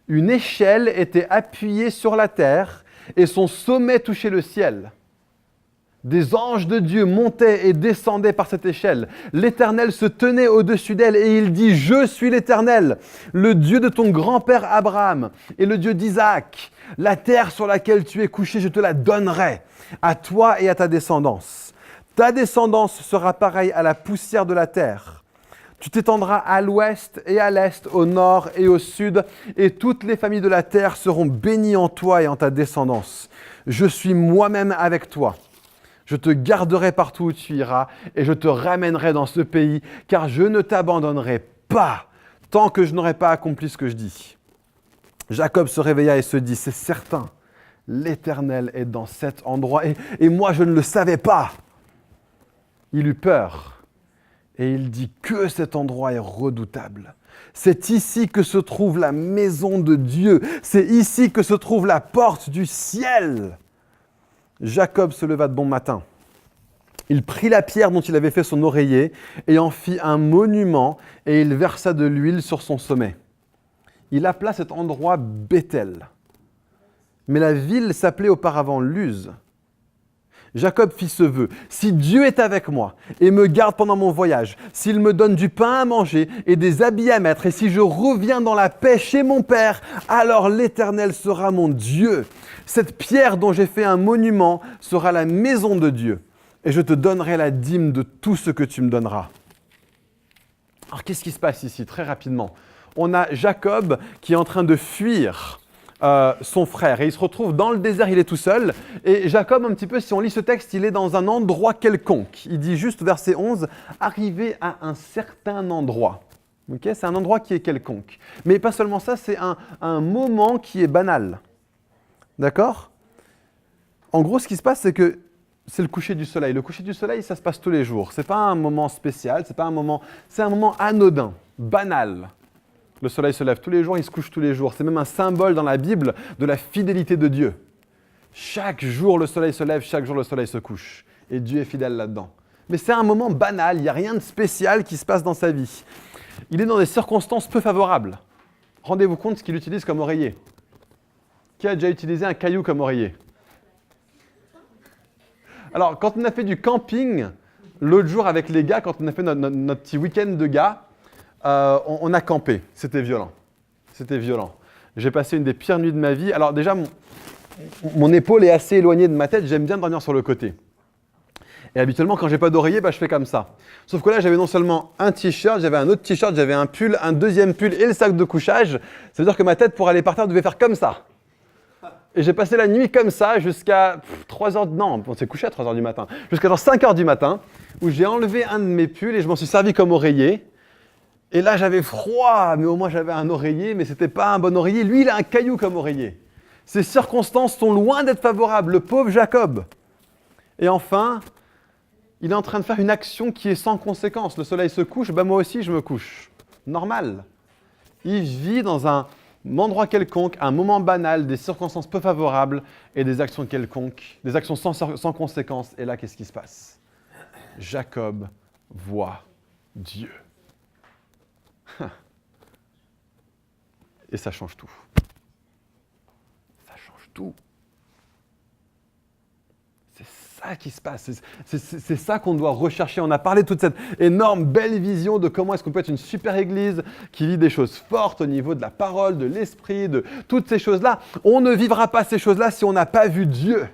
Une échelle était appuyée sur la terre, et son sommet touchait le ciel. Des anges de Dieu montaient et descendaient par cette échelle. L'Éternel se tenait au-dessus d'elle et il dit « Je suis l'Éternel, le Dieu de ton grand-père Abraham et le Dieu d'Isaac. La terre sur laquelle tu es couché, je te la donnerai, à toi et à ta descendance. Ta descendance sera pareille à la poussière de la terre. Tu t'étendras à l'ouest et à l'est, au nord et au sud, et toutes les familles de la terre seront bénies en toi et en ta descendance. Je suis moi-même avec toi. Je te garderai partout où tu iras et je te ramènerai dans ce pays, car je ne t'abandonnerai pas tant que je n'aurai pas accompli ce que je dis. » Jacob se réveilla et se dit « C'est certain, l'Éternel est dans cet endroit et moi je ne le savais pas. » Il eut peur et il dit « Que cet endroit est redoutable. C'est ici que se trouve la maison de Dieu. C'est ici que se trouve la porte du ciel. » Jacob se leva de bon matin. Il prit la pierre dont il avait fait son oreiller et en fit un monument et il versa de l'huile sur son sommet. Il appela cet endroit Béthel. Mais la ville s'appelait auparavant Luz. Jacob fit ce vœu. Si Dieu est avec moi et me garde pendant mon voyage, s'il me donne du pain à manger et des habits à mettre, et si je reviens dans la paix chez mon père, alors l'Éternel sera mon Dieu. Cette pierre dont j'ai fait un monument sera la maison de Dieu, et je te donnerai la dîme de tout ce que tu me donneras. Alors qu'est-ce qui se passe ici, très rapidement ? On a Jacob qui est en train de fuir son frère. Et il se retrouve dans le désert, il est tout seul. Et Jacob, un petit peu, si on lit ce texte, il est dans un endroit quelconque. Il dit juste, verset 11, « Arrivé à un certain endroit ». Okay, c'est un endroit qui est quelconque. Mais pas seulement ça, c'est un moment qui est banal. D'accord ? En gros, ce qui se passe, c'est que c'est le coucher du soleil. Le coucher du soleil, ça se passe tous les jours. Ce n'est pas un moment spécial, c'est un moment anodin, banal. Le soleil se lève tous les jours, il se couche tous les jours. C'est même un symbole dans la Bible de la fidélité de Dieu. Chaque jour, le soleil se lève, chaque jour, le soleil se couche. Et Dieu est fidèle là-dedans. Mais c'est un moment banal, il n'y a rien de spécial qui se passe dans sa vie. Il est dans des circonstances peu favorables. Rendez-vous compte ce qu'il utilise comme oreiller. Qui a déjà utilisé un caillou comme oreiller? Alors, quand on a fait du camping, l'autre jour avec les gars, quand on a fait notre petit week-end de gars, on a campé. C'était violent. C'était violent. J'ai passé une des pires nuits de ma vie. Alors déjà, mon épaule est assez éloignée de ma tête. J'aime bien dormir sur le côté. Et habituellement, quand j'ai pas d'oreiller, je fais comme ça. Sauf que là, j'avais non seulement un t-shirt, j'avais un autre t-shirt, j'avais un pull, un deuxième pull et le sac de couchage. Ça veut dire que ma tête, pour aller par terre, devait faire comme ça. Et j'ai passé la nuit comme ça jusqu'à 3h... Non, on s'est couché à 3h du matin. Jusqu'à 5h du matin, où j'ai enlevé un de mes pulls et je m'en suis servi comme oreiller. Et là, j'avais froid, mais au moins j'avais un oreiller, mais c'était pas un bon oreiller. Lui, il a un caillou comme oreiller. Ces circonstances sont loin d'être favorables, le pauvre Jacob. Et enfin, il est en train de faire une action qui est sans conséquence. Le soleil se couche, moi aussi je me couche. Normal. Il vit dans un endroit quelconque, un moment banal, des circonstances peu favorables et des actions quelconques, des actions sans conséquence. Et là, qu'est-ce qui se passe? Jacob voit Dieu. Et ça change tout. Ça change tout. C'est ça qui se passe. C'est ça qu'on doit rechercher. On a parlé de toute cette énorme, belle vision de comment est-ce qu'on peut être une super église qui vit des choses fortes au niveau de la parole, de l'esprit, de toutes ces choses-là. On ne vivra pas ces choses-là si on n'a pas vu Dieu.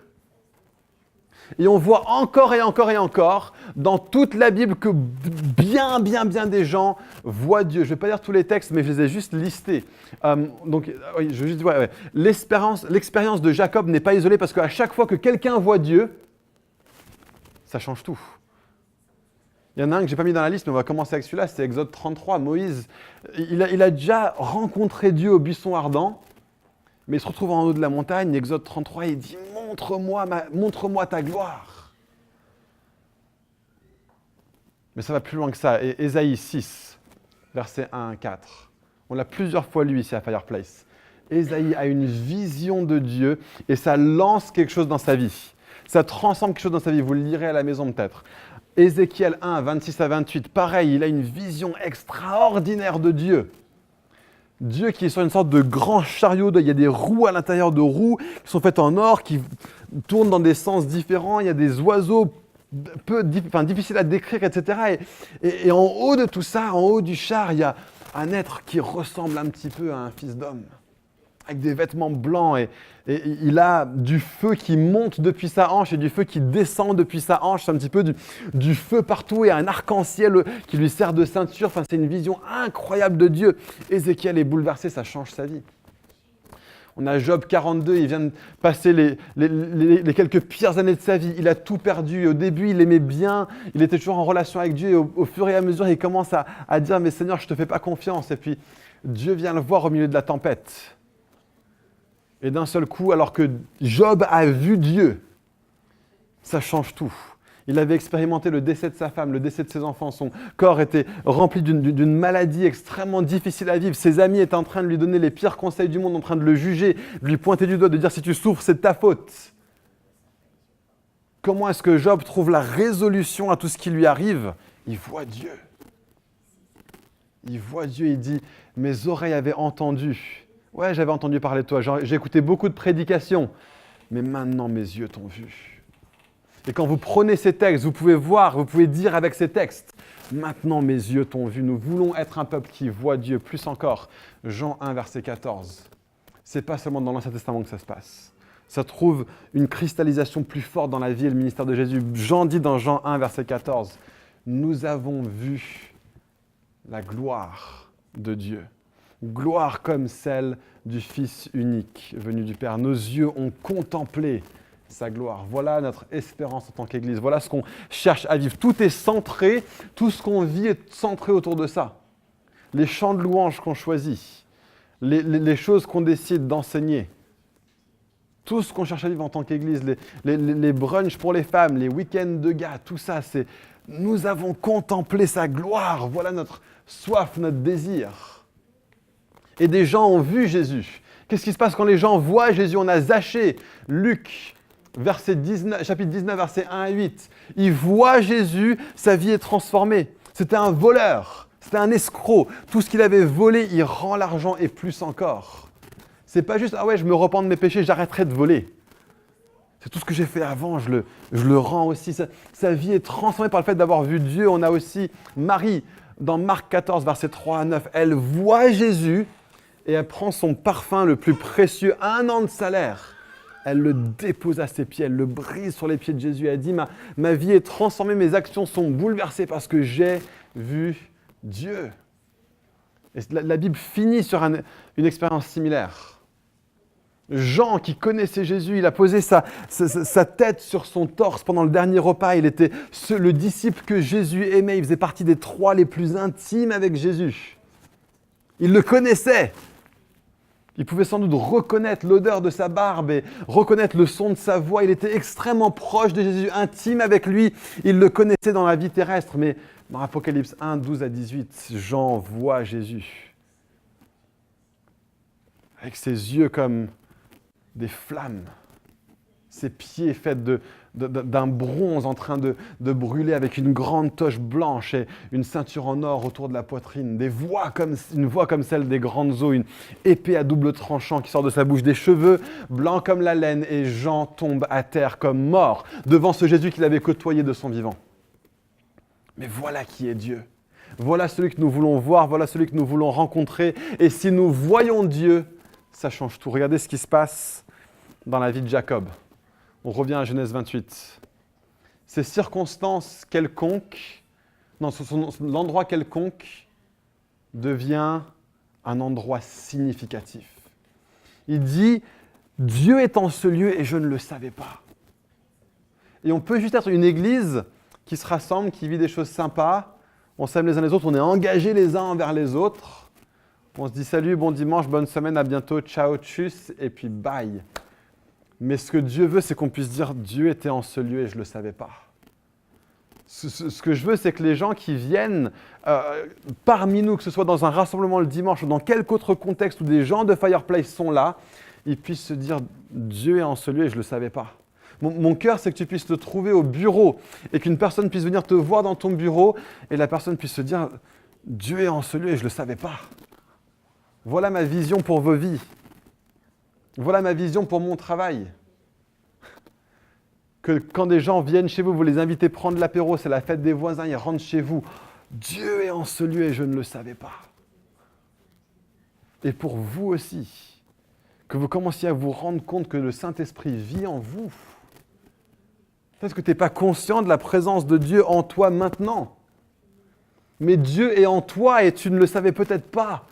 Et on voit encore et encore et encore dans toute la Bible que bien des gens voient Dieu. Je ne vais pas lire tous les textes, mais je les ai juste listés. Oui, je veux juste dire, ouais. L'expérience de Jacob n'est pas isolée parce qu'à chaque fois que quelqu'un voit Dieu, ça change tout. Il y en a un que je n'ai pas mis dans la liste, mais on va commencer avec celui-là, c'est Exode 33. Moïse, il a déjà rencontré Dieu au buisson ardent, mais il se retrouve en haut de la montagne, Exode 33, il dit « Montre-moi ta gloire ». Mais ça va plus loin que ça. Et Ésaïe 6, versets 1 à 4. On l'a plusieurs fois lu ici à Fireplace. Ésaïe a une vision de Dieu et ça lance quelque chose dans sa vie. Ça transforme quelque chose dans sa vie. Vous le lirez à la maison peut-être. Ézéchiel 1, 26 à 28, pareil, il a une vision extraordinaire de Dieu. Dieu qui est sur une sorte de grand chariot, il y a des roues à l'intérieur de roues qui sont faites en or, qui tournent dans des sens différents, il y a des oiseaux difficiles à décrire, etc. Et en haut de tout ça, en haut du char, il y a un être qui ressemble un petit peu à un fils d'homme, avec des vêtements blancs, et il a du feu qui monte depuis sa hanche et du feu qui descend depuis sa hanche. C'est un petit peu du feu partout et un arc-en-ciel qui lui sert de ceinture. Enfin, c'est une vision incroyable de Dieu. Ézéchiel est bouleversé, ça change sa vie. On a Job 42, il vient de passer les quelques pires années de sa vie. Il a tout perdu. Au début, il aimait bien, il était toujours en relation avec Dieu. Et au fur et à mesure, il commence à dire « Mais Seigneur, je ne te fais pas confiance. » Et puis, Dieu vient le voir au milieu de la tempête. Et d'un seul coup, alors que Job a vu Dieu, ça change tout. Il avait expérimenté le décès de sa femme, le décès de ses enfants. Son corps était rempli d'une maladie extrêmement difficile à vivre. Ses amis étaient en train de lui donner les pires conseils du monde, en train de le juger, de lui pointer du doigt, de dire « si tu souffres, c'est de ta faute ». Comment est-ce que Job trouve la résolution à tout ce qui lui arrive? Il voit Dieu. Il voit Dieu, il dit « mes oreilles avaient entendu ». Ouais, j'avais entendu parler de toi, j'ai écouté beaucoup de prédications, mais maintenant mes yeux t'ont vu. Et quand vous prenez ces textes, vous pouvez voir, vous pouvez dire avec ces textes, maintenant mes yeux t'ont vu, nous voulons être un peuple qui voit Dieu, plus encore. Jean 1, verset 14. C'est pas seulement dans l'Ancien Testament que ça se passe. Ça trouve une cristallisation plus forte dans la vie et le ministère de Jésus. Jean dit dans Jean 1, verset 14, nous avons vu la gloire de Dieu. Gloire comme celle du Fils unique venu du Père. Nos yeux ont contemplé sa gloire. Voilà notre espérance en tant qu'Église. Voilà ce qu'on cherche à vivre. Tout est centré, tout ce qu'on vit est centré autour de ça. Les chants de louange qu'on choisit, les choses qu'on décide d'enseigner, tout ce qu'on cherche à vivre en tant qu'Église, les brunchs pour les femmes, les week-ends de gars, tout ça, c'est nous avons contemplé sa gloire. Voilà notre soif, notre désir. Et des gens ont vu Jésus. Qu'est-ce qui se passe quand les gens voient Jésus? On a Zachée, Luc, chapitre 19, versets 1 à 8. Il voit Jésus, sa vie est transformée. C'était un voleur, c'était un escroc. Tout ce qu'il avait volé, il rend l'argent et plus encore. C'est pas juste, ah ouais, je me repens de mes péchés, j'arrêterai de voler. C'est tout ce que j'ai fait avant, je le rends aussi. Sa vie est transformée par le fait d'avoir vu Dieu. On a aussi Marie, dans Marc 14, versets 3 à 9. Elle voit Jésus et elle prend son parfum le plus précieux, 1 an de salaire. Elle le dépose à ses pieds, elle le brise sur les pieds de Jésus. Elle dit, ma vie est transformée, mes actions sont bouleversées parce que j'ai vu Dieu. Et la Bible finit sur une expérience similaire. Jean, qui connaissait Jésus, il a posé sa tête sur son torse pendant le dernier repas. Il était le disciple que Jésus aimait. Il faisait partie des 3 les plus intimes avec Jésus. Il le connaissait. Il pouvait sans doute reconnaître l'odeur de sa barbe et reconnaître le son de sa voix. Il était extrêmement proche de Jésus, intime avec lui. Il le connaissait dans la vie terrestre. Mais dans Apocalypse 1, 12 à 18, Jean voit Jésus. Avec ses yeux comme des flammes. Ses pieds faits d'un bronze en train de brûler avec une grande toche blanche et une ceinture en or autour de la poitrine. Une voix comme celle des grandes eaux, une épée à double tranchant qui sort de sa bouche, des cheveux blancs comme la laine, et Jean tombe à terre comme mort devant ce Jésus qu'il avait côtoyé de son vivant. Mais voilà qui est Dieu. Voilà celui que nous voulons voir, voilà celui que nous voulons rencontrer. Et si nous voyons Dieu, ça change tout. Regardez ce qui se passe dans la vie de Jacob. On revient à Genèse 28. Ces circonstances quelconques, l'endroit quelconque devient un endroit significatif. Il dit, Dieu est en ce lieu et je ne le savais pas. Et on peut juste être une église qui se rassemble, qui vit des choses sympas, on s'aime les uns les autres, on est engagés les uns envers les autres, on se dit salut, bon dimanche, bonne semaine, à bientôt, ciao, tchuss, et puis bye. Mais ce que Dieu veut, c'est qu'on puisse dire Dieu était en ce lieu et je ne le savais pas. Ce que je veux, c'est que les gens qui viennent parmi nous, que ce soit dans un rassemblement le dimanche ou dans quelque autre contexte où des gens de Fireplace sont là, ils puissent se dire Dieu est en ce lieu et je ne le savais pas. Mon cœur, c'est que tu puisses te trouver au bureau et qu'une personne puisse venir te voir dans ton bureau et la personne puisse se dire Dieu est en ce lieu et je ne le savais pas. Voilà ma vision pour vos vies. Voilà ma vision pour mon travail. Que quand des gens viennent chez vous, vous les invitez à prendre l'apéro, c'est la fête des voisins, ils rentrent chez vous. Dieu est en ce lieu et je ne le savais pas. Et pour vous aussi, que vous commenciez à vous rendre compte que le Saint-Esprit vit en vous. Peut-être que tu n'es pas conscient de la présence de Dieu en toi maintenant. Mais Dieu est en toi et tu ne le savais peut-être pas.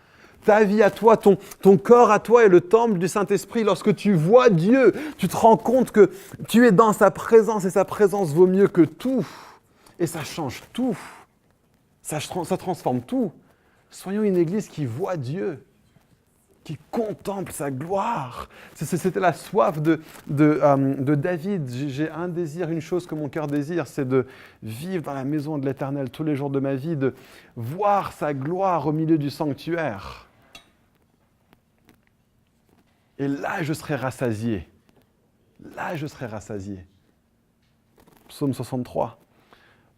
Ta vie à toi, ton corps à toi est le temple du Saint-Esprit. Lorsque tu vois Dieu, tu te rends compte que tu es dans sa présence et sa présence vaut mieux que tout. Et ça change tout. Ça transforme tout. Soyons une église qui voit Dieu, qui contemple sa gloire. C'était la soif de David. J'ai un désir, une chose que mon cœur désire, c'est de vivre dans la maison de l'Éternel tous les jours de ma vie, de voir sa gloire au milieu du sanctuaire. Et là, je serai rassasié. Là, je serai rassasié. Psaume 63.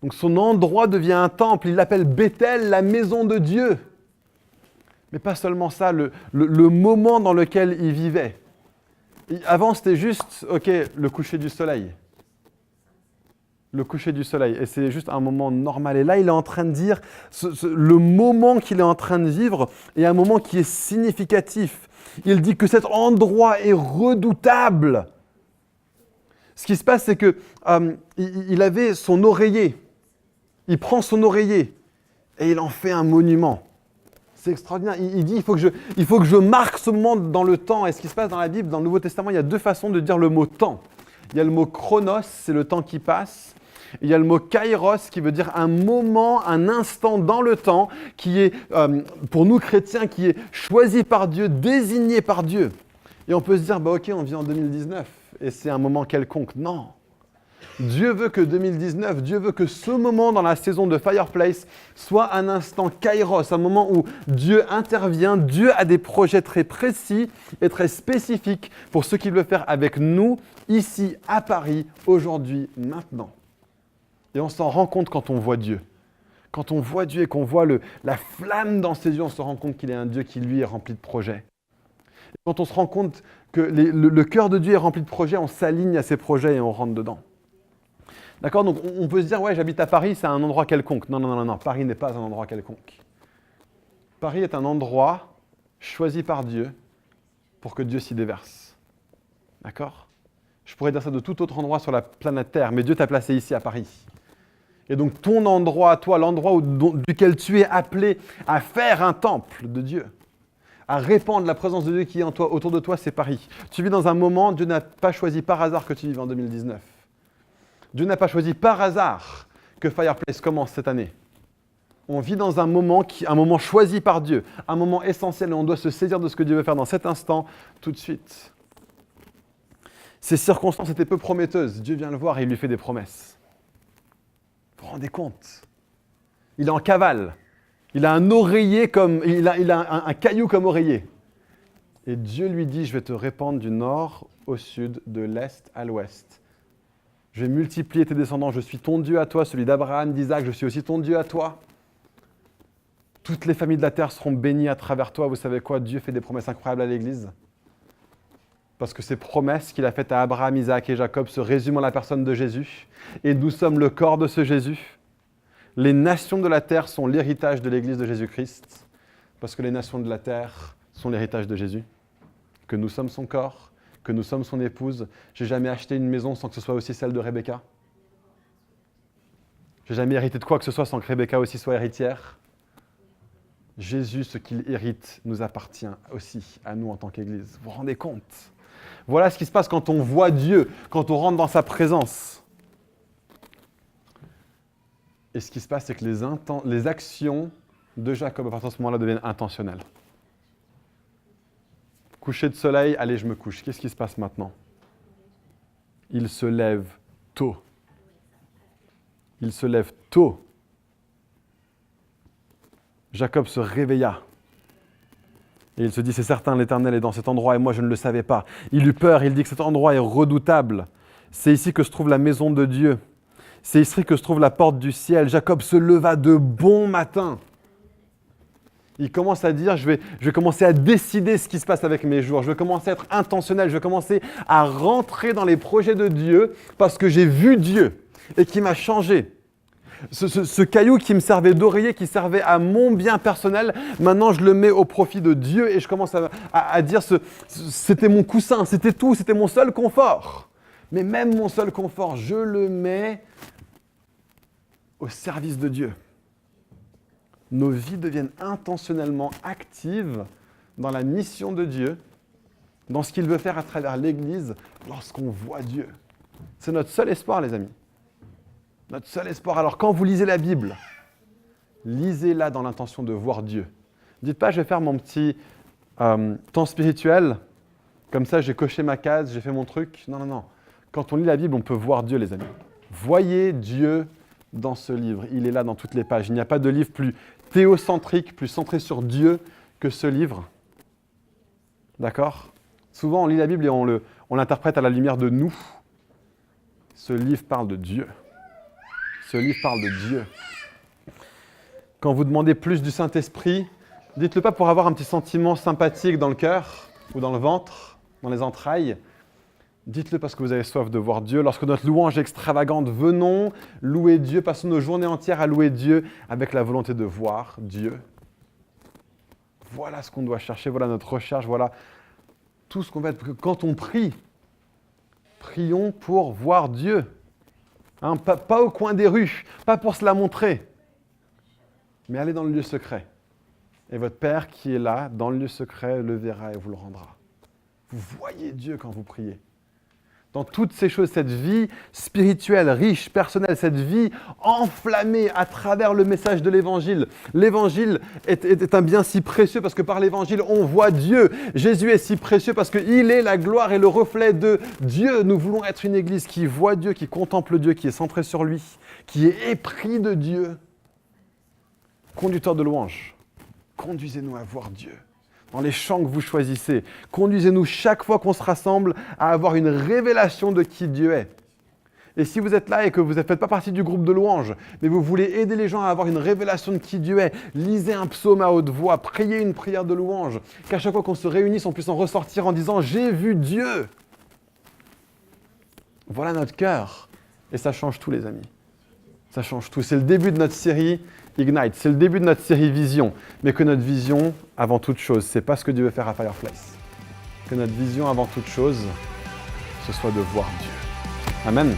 Donc son endroit devient un temple. Il l'appelle Bethel, la maison de Dieu. Mais pas seulement ça, le moment dans lequel il vivait. Avant, c'était juste, le coucher du soleil. Le coucher du soleil. Et c'est juste un moment normal. Et là, il est en train de dire, le moment qu'il est en train de vivre est un moment qui est significatif. Il dit que cet endroit est redoutable. Ce qui se passe, c'est qu'il avait son oreiller. Il prend son oreiller et il en fait un monument. C'est extraordinaire. Il dit, il faut que je marque ce moment dans le temps. Et ce qui se passe dans la Bible, dans le Nouveau Testament, il y a 2 façons de dire le mot temps. Il y a le mot chronos, c'est le temps qui passe. Il y a le mot kairos qui veut dire un moment, un instant dans le temps qui est, pour nous chrétiens, qui est choisi par Dieu, désigné par Dieu. Et on peut se dire, on vit en 2019 et c'est un moment quelconque. Non. Dieu veut que 2019, Dieu veut que ce moment dans la saison de Fireplace soit un instant kairos, un moment où Dieu intervient, Dieu a des projets très précis et très spécifiques pour ce qu'il veut faire avec nous, ici à Paris, aujourd'hui, maintenant. Et on s'en rend compte quand on voit Dieu. Quand on voit Dieu et qu'on voit la flamme dans ses yeux, on se rend compte qu'il est un Dieu qui, lui, est rempli de projets. Et quand on se rend compte que le cœur de Dieu est rempli de projets, on s'aligne à ses projets et on rentre dedans. D'accord? Donc on peut se dire, ouais, j'habite à Paris, c'est un endroit quelconque. Non, Paris n'est pas un endroit quelconque. Paris est un endroit choisi par Dieu pour que Dieu s'y déverse. D'accord? Je pourrais dire ça de tout autre endroit sur la planète Terre, mais Dieu t'a placé ici à Paris. Et donc ton endroit à toi, l'endroit duquel tu es appelé à faire un temple de Dieu, à répandre la présence de Dieu qui est en toi, autour de toi, c'est Paris. Tu vis dans un moment, Dieu n'a pas choisi par hasard que tu vives en 2019. Dieu n'a pas choisi par hasard que Fireplace commence cette année. On vit dans un moment choisi par Dieu, un moment essentiel et on doit se saisir de ce que Dieu veut faire dans cet instant, tout de suite. Ces circonstances étaient peu prometteuses. Dieu vient le voir et il lui fait des promesses. Vous vous rendez compte? Il est en cavale. Il a un oreiller il a un caillou comme oreiller. Et Dieu lui dit, je vais te répandre du nord au sud, de l'est à l'ouest. Je vais multiplier tes descendants, je suis ton Dieu à toi, celui d'Abraham, d'Isaac, je suis aussi ton Dieu à toi. Toutes les familles de la terre seront bénies à travers toi. Vous savez quoi? Dieu fait des promesses incroyables à l'Église. Parce que ces promesses qu'il a faites à Abraham, Isaac et Jacob se résument à la personne de Jésus. Et nous sommes le corps de ce Jésus. Les nations de la terre sont l'héritage de l'Église de Jésus-Christ. Parce que les nations de la terre sont l'héritage de Jésus. Que nous sommes son corps, que nous sommes son épouse. J'ai jamais acheté une maison sans que ce soit aussi celle de Rebecca. J'ai jamais hérité de quoi que ce soit sans que Rebecca aussi soit héritière. Jésus, ce qu'il hérite, nous appartient aussi à nous en tant qu'Église. Vous vous rendez compte? Voilà ce qui se passe quand on voit Dieu, quand on rentre dans sa présence. Et ce qui se passe, c'est que les actions de Jacob, à partir de ce moment-là, deviennent intentionnelles. Coucher de soleil, allez, je me couche. Qu'est-ce qui se passe maintenant? Il se lève tôt. Il se lève tôt. Jacob se réveilla. Et il se dit, c'est certain, l'Éternel est dans cet endroit et moi je ne le savais pas. Il eut peur, il dit que cet endroit est redoutable. C'est ici que se trouve la maison de Dieu. C'est ici que se trouve la porte du ciel. Jacob se leva de bon matin. Il commence à dire, je vais commencer à décider ce qui se passe avec mes jours. Je vais commencer à être intentionnel. Je vais commencer à rentrer dans les projets de Dieu parce que j'ai vu Dieu et qui m'a changé. Ce caillou qui me servait d'oreiller, qui servait à mon bien personnel, maintenant je le mets au profit de Dieu et je commence à dire, c'était mon coussin, c'était tout, c'était mon seul confort. Mais même mon seul confort, je le mets au service de Dieu. Nos vies deviennent intentionnellement actives dans la mission de Dieu, dans ce qu'il veut faire à travers l'Église lorsqu'on voit Dieu. C'est notre seul espoir, les amis. Notre seul espoir. Alors quand vous lisez la Bible, lisez-la dans l'intention de voir Dieu. Dites pas, je vais faire mon petit temps spirituel, comme ça j'ai coché ma case, j'ai fait mon truc. Non. Quand on lit la Bible, on peut voir Dieu, les amis. Voyez Dieu dans ce livre. Il est là dans toutes les pages. Il n'y a pas de livre plus théocentrique, plus centré sur Dieu que ce livre. D'accord? Souvent, on lit la Bible et on l'interprète à la lumière de nous. Ce livre parle de Dieu. Ce livre parle de Dieu. Quand vous demandez plus du Saint-Esprit, dites-le pas pour avoir un petit sentiment sympathique dans le cœur ou dans le ventre, dans les entrailles. Dites-le parce que vous avez soif de voir Dieu. Lorsque notre louange est extravagante, venons louer Dieu, passons nos journées entières à louer Dieu avec la volonté de voir Dieu. Voilà ce qu'on doit chercher, voilà notre recherche, voilà tout ce qu'on va être. Quand on prie, prions pour voir Dieu. Hein, pas au coin des rues, pas pour se la montrer, mais allez dans le lieu secret. Et votre Père qui est là, dans le lieu secret, le verra et vous le rendra. Vous voyez Dieu quand vous priez. dans toutes ces choses, cette vie spirituelle, riche, personnelle, cette vie enflammée à travers le message de l'Évangile. L'Évangile est un bien si précieux parce que par l'Évangile, on voit Dieu. Jésus est si précieux parce qu'il est la gloire et le reflet de Dieu. Nous voulons être une église qui voit Dieu, qui contemple Dieu, qui est centrée sur lui, qui est épris de Dieu. Conducteur de louange, conduisez-nous à voir Dieu. Dans les chants que vous choisissez, conduisez-nous chaque fois qu'on se rassemble à avoir une révélation de qui Dieu est. Et si vous êtes là et que vous ne faites pas partie du groupe de louanges, mais vous voulez aider les gens à avoir une révélation de qui Dieu est, lisez un psaume à haute voix, priez une prière de louange, qu'à chaque fois qu'on se réunisse, on puisse en ressortir en disant « J'ai vu Dieu ». Voilà notre cœur. Et ça change tout, les amis. Ça change tout. C'est le début de notre série Ignite, c'est le début de notre série Vision. Mais que notre vision, avant toute chose, c'est pas ce que Dieu veut faire à Fireplace. Que notre vision, avant toute chose, ce soit de voir Dieu. Amen.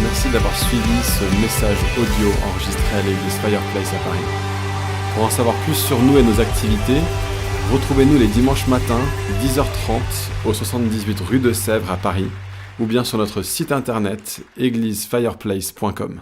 Merci d'avoir suivi ce message audio enregistré à l'église Fireplace à Paris. Pour en savoir plus sur nous et nos activités, retrouvez-nous les dimanches matins, 10h30, au 78 rue de Sèvres à Paris, ou bien sur notre site internet églisefireplace.com.